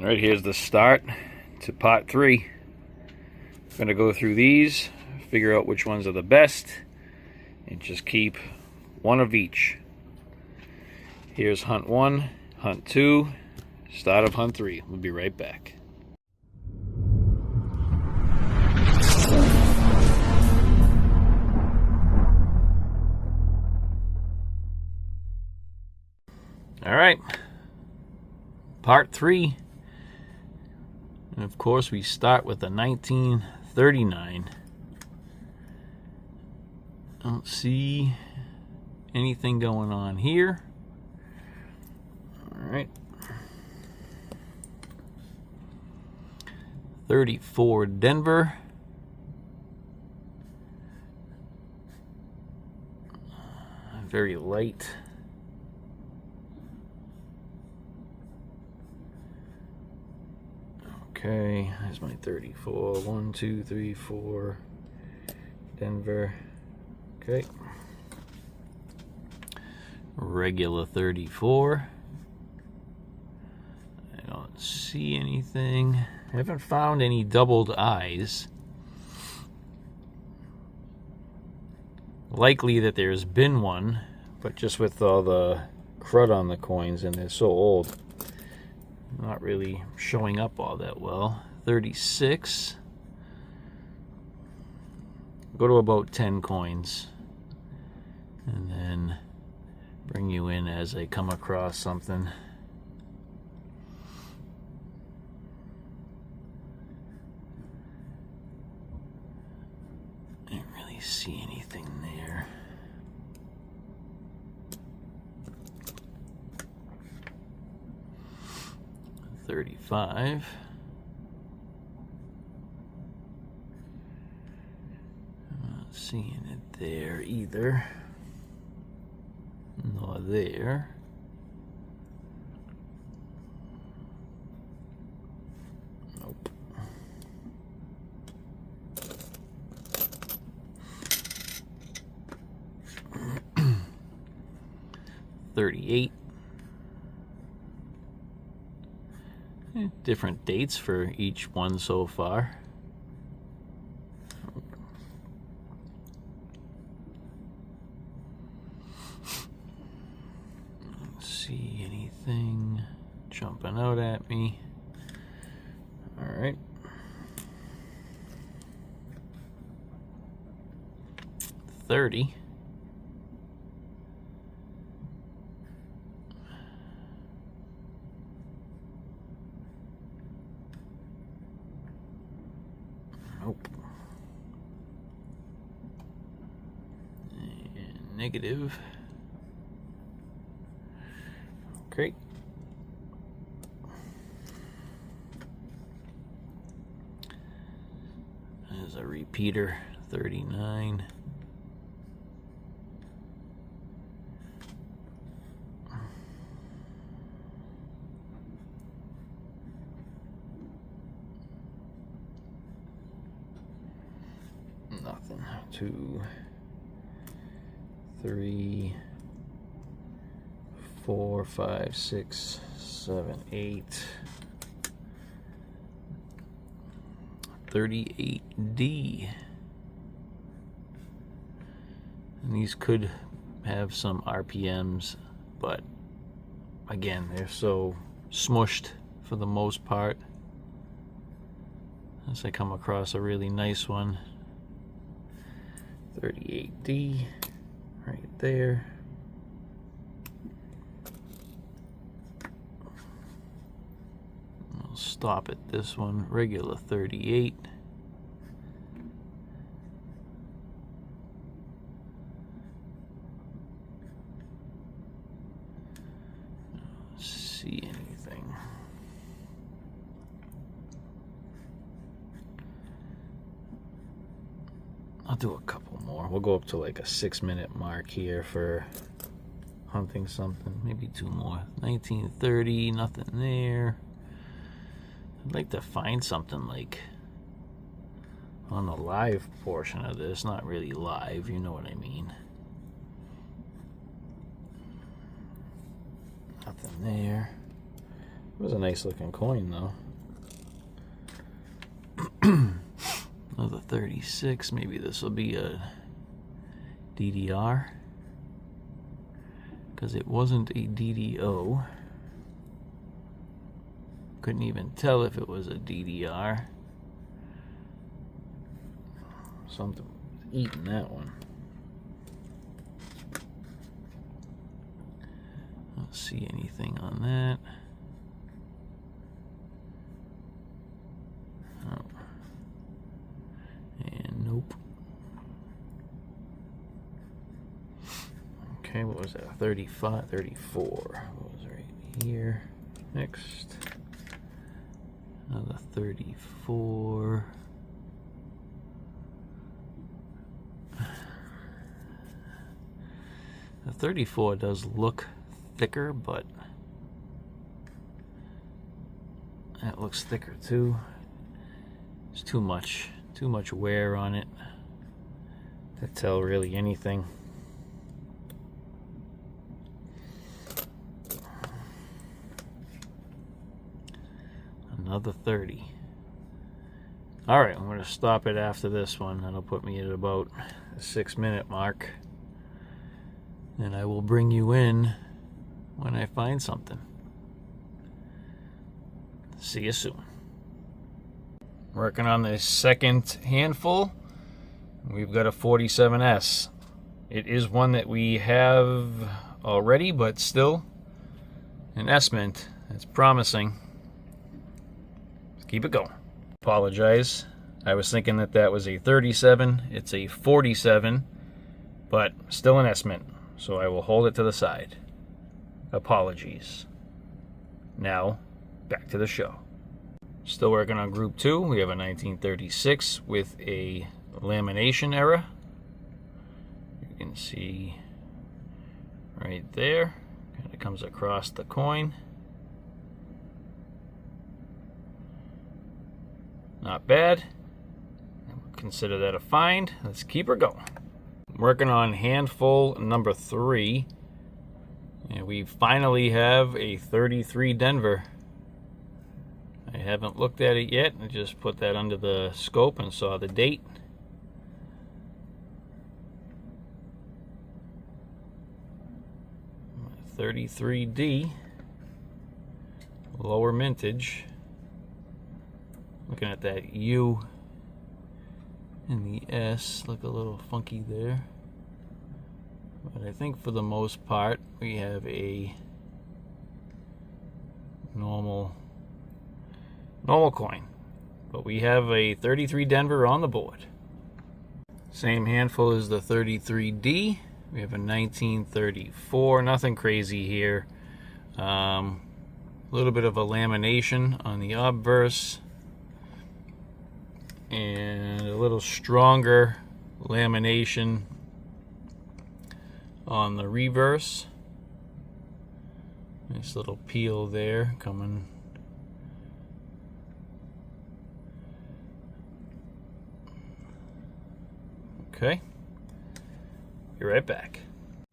Alright, here's the start to part 3. I'm going to go through these, figure out which ones are the best, and just keep one of each. Here's hunt 1, hunt 2, start of hunt 3. We'll be right back. Alright, part 3. And of course we start with the 1939. Don't see anything going on here. Alright. 34 Denver. Very light. Okay, there's my 34. 1, 2, 3, 4. Denver. Okay. Regular 34. I don't see anything. I haven't found any doubled eyes. Likely that there's been one, but just with all the crud on the coins and they're so old, not really showing up all that well. 36. Go to about 10 coins and then bring you in as I come across something. I didn't really see anything there. $35. Not seeing it there either. Nor there. Nope. $38. Different dates for each one so far. Don't see anything jumping out at me. All right. 30. Nope. And negative. Okay. There's a repeater, 39. Nothing. 2, 3, 4, 5, 6, 7, 8. 38D. And these could have some RPMs, but again, they're so smushed for the most part. Unless I come across a really nice one. 38D right there. I'll stop at this one, regular 38. Don't see anything. I'll do a couple more. We'll go up to like a 6-minute mark here for hunting something. Maybe 2 more. 1930, nothing there. I'd like to find something like on the live portion of this. Not really live, you know what I mean. Nothing there. It was a nice looking coin though. Another 36. Maybe this will be a DDR, because it wasn't a DDO. Couldn't even tell if it was a DDR. Something eating that one. I don't see anything on that. Oh. And nope. Okay, what was that? 35, 34. What was right here? Next. Another 34. The 34 does look thicker, but that looks thicker too. There's too much wear on it to tell really anything. Another 30. All right, I'm going to stop it after this one. That'll put me at about the 6-minute mark. And I will bring you in when I find something. See you soon. Working on the second handful. We've got a 47S. It is one that we have already, but still an S-mint. It's promising. Let's keep it going. Apologize. I was thinking that was a 37. It's a 47, but still an S-mint. So I will hold it to the side. Apologies. Now, back to the show. Still working on group 2. We have a 1936 with a lamination error. You can see right there. Kind of comes across the coin. Not bad. Consider that a find. Let's keep her going. Working on handful number 3. And we finally have a 33 Denver. I haven't looked at it yet. I just put that under the scope and saw the date. $33D. Lower mintage. Looking at that U and the S, look a little funky there. But I think for the most part, we have a normal coin. But we have a 33 Denver on the board. Same handful as the 33D. We have a 1934. Nothing crazy here. A little bit of a lamination on the obverse. And a little stronger lamination on the reverse. Nice little peel there coming. Okay, be right back.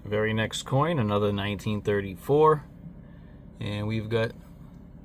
Very next coin, another 1934, and we've got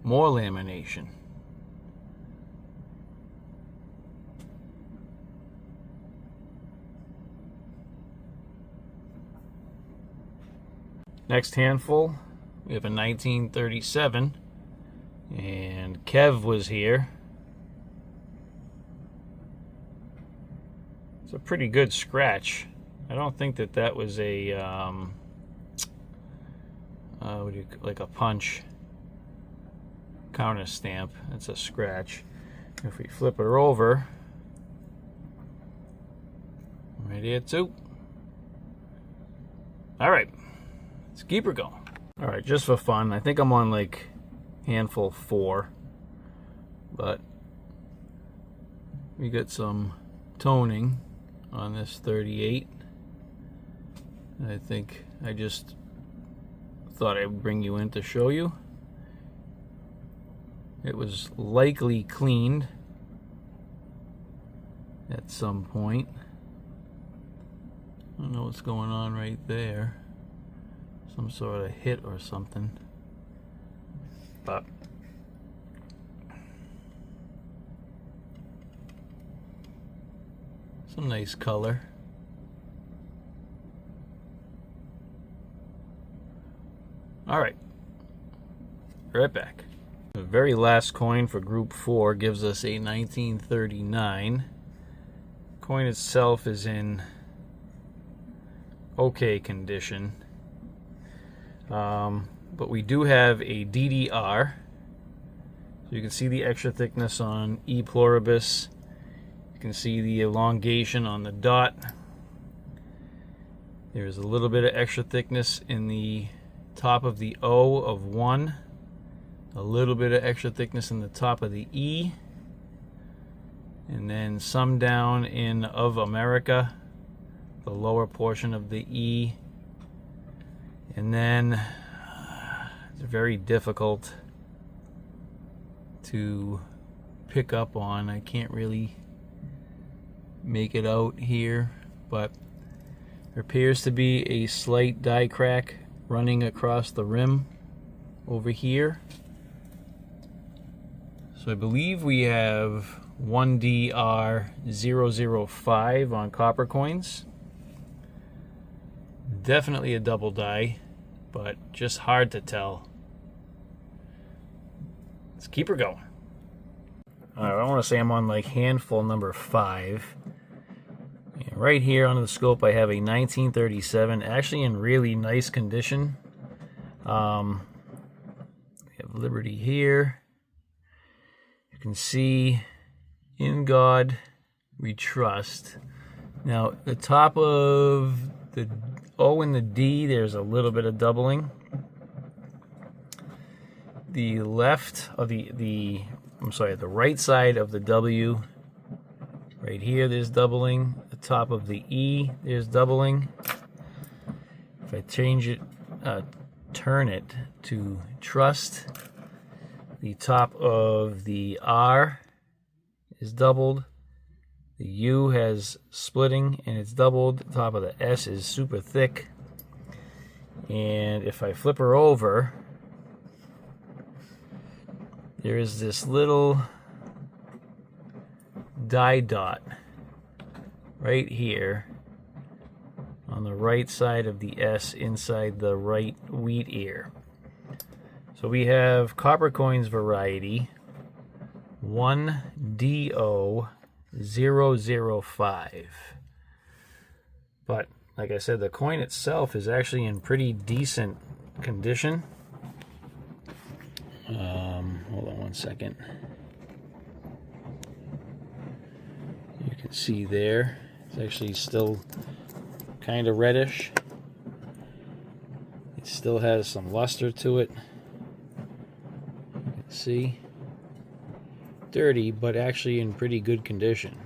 more lamination. Next handful, we have a 1937, and Kev was here. It's a pretty good scratch. I don't think that was a like a punch counter stamp. It's a scratch. If we flip her over, right here too. All right. Let's keep her going. All right, just for fun, I think I'm on like handful 4, but we got some toning on this 38. I think I just thought I'd bring you in to show you. It was likely cleaned at some point. I don't know what's going on right there. Some sort of hit or something. But Some nice color. All right, right back. The very last coin for group 4 gives us a 1939. Coin itself is in okay condition, but we do have a DDR. So you can see the extra thickness on E pluribus. You can see the elongation on the dot. There's a little bit of extra thickness in the top of the O of 1. A little bit of extra thickness in the top of the E. And then some down in of America, the lower portion of the E. And then it's very difficult to pick up on. I can't really make it out here, but there appears to be a slight die crack running across the rim over here. So I believe we have 1DR005 on copper coins. Definitely a double die, but just hard to tell. Let's keep her going. Alright, I want to say I'm on like handful number 5. And right here on the scope I have a 1937, actually in really nice condition. We have Liberty here. You can see "In God We Trust." Now the top of the O and the D, there's a little bit of doubling. The left of the right side of the W, right here, there's doubling. The top of the E, there's doubling. If I change it, turn it to trust, the top of the R is doubled. The U has splitting and it's doubled. The top of the S is super thick. And if I flip her over, there is this little die dot right here on the right side of the S inside the right wheat ear. So we have copper coins variety 1DO005. But like I said, the coin itself is actually in pretty decent condition. Hold on one second. You can see there, it's actually still kind of reddish. It still has some luster to it. You can see. Dirty, but actually in pretty good condition.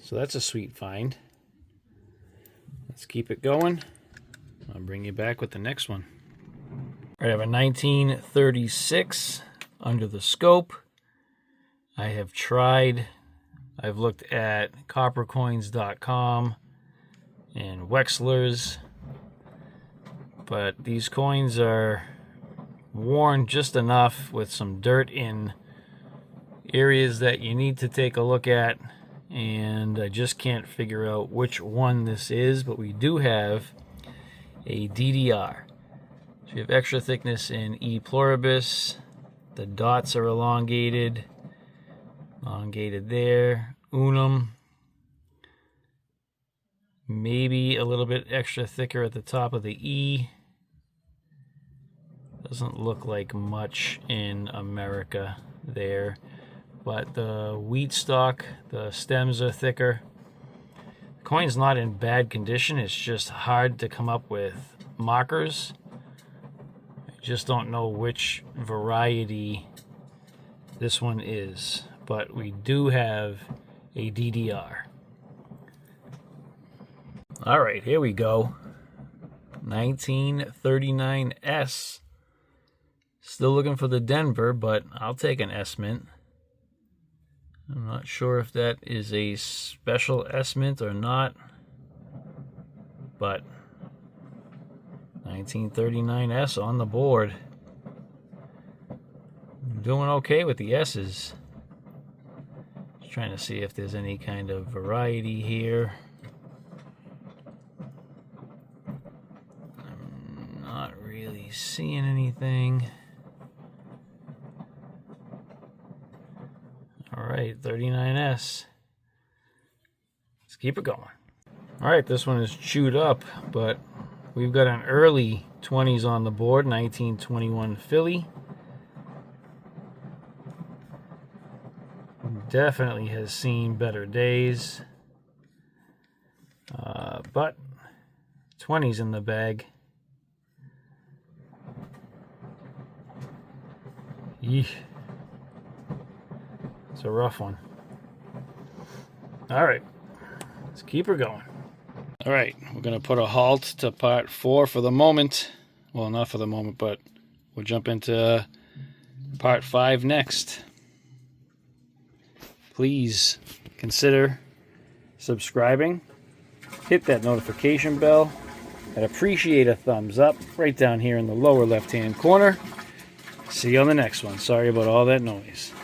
So that's a sweet find. Let's keep it going. I'll bring you back with the next one. I have a 1936 under the scope. I've looked at coppercoins.com and Wexler's, but these coins are worn just enough with some dirt in areas that you need to take a look at, and I just can't figure out which one this is, but we do have a DDR. So you have extra thickness in E pluribus. The dots are elongated there. Unum, maybe a little bit extra thicker at the top of the E. Doesn't look like much in America there, but the wheat stalk, the stems are thicker. The coin's not in bad condition, it's just hard to come up with markers. I just don't know which variety this one is, but we do have a DDR. All right, here we go. 1939S. Still looking for the Denver, but I'll take an S mint. I'm not sure if that is a special S mint or not, but 1939S on the board. I'm doing okay with the S's. Trying to see if there's any kind of variety here. I'm not really seeing anything. All right, 39S. Let's keep it going. All right, this one is chewed up, but we've got an early 20s on the board, 1921 Philly. Definitely has seen better days, but 20s in the bag. Yeesh. It's a rough one. All right, let's keep her going. All right, we're going to put a halt to part 4 for the moment. Well, not for the moment, but we'll jump into part 5 next. Please consider subscribing. Hit that notification bell. I'd appreciate a thumbs up right down here in the lower left-hand corner. See you on the next one. Sorry about all that noise.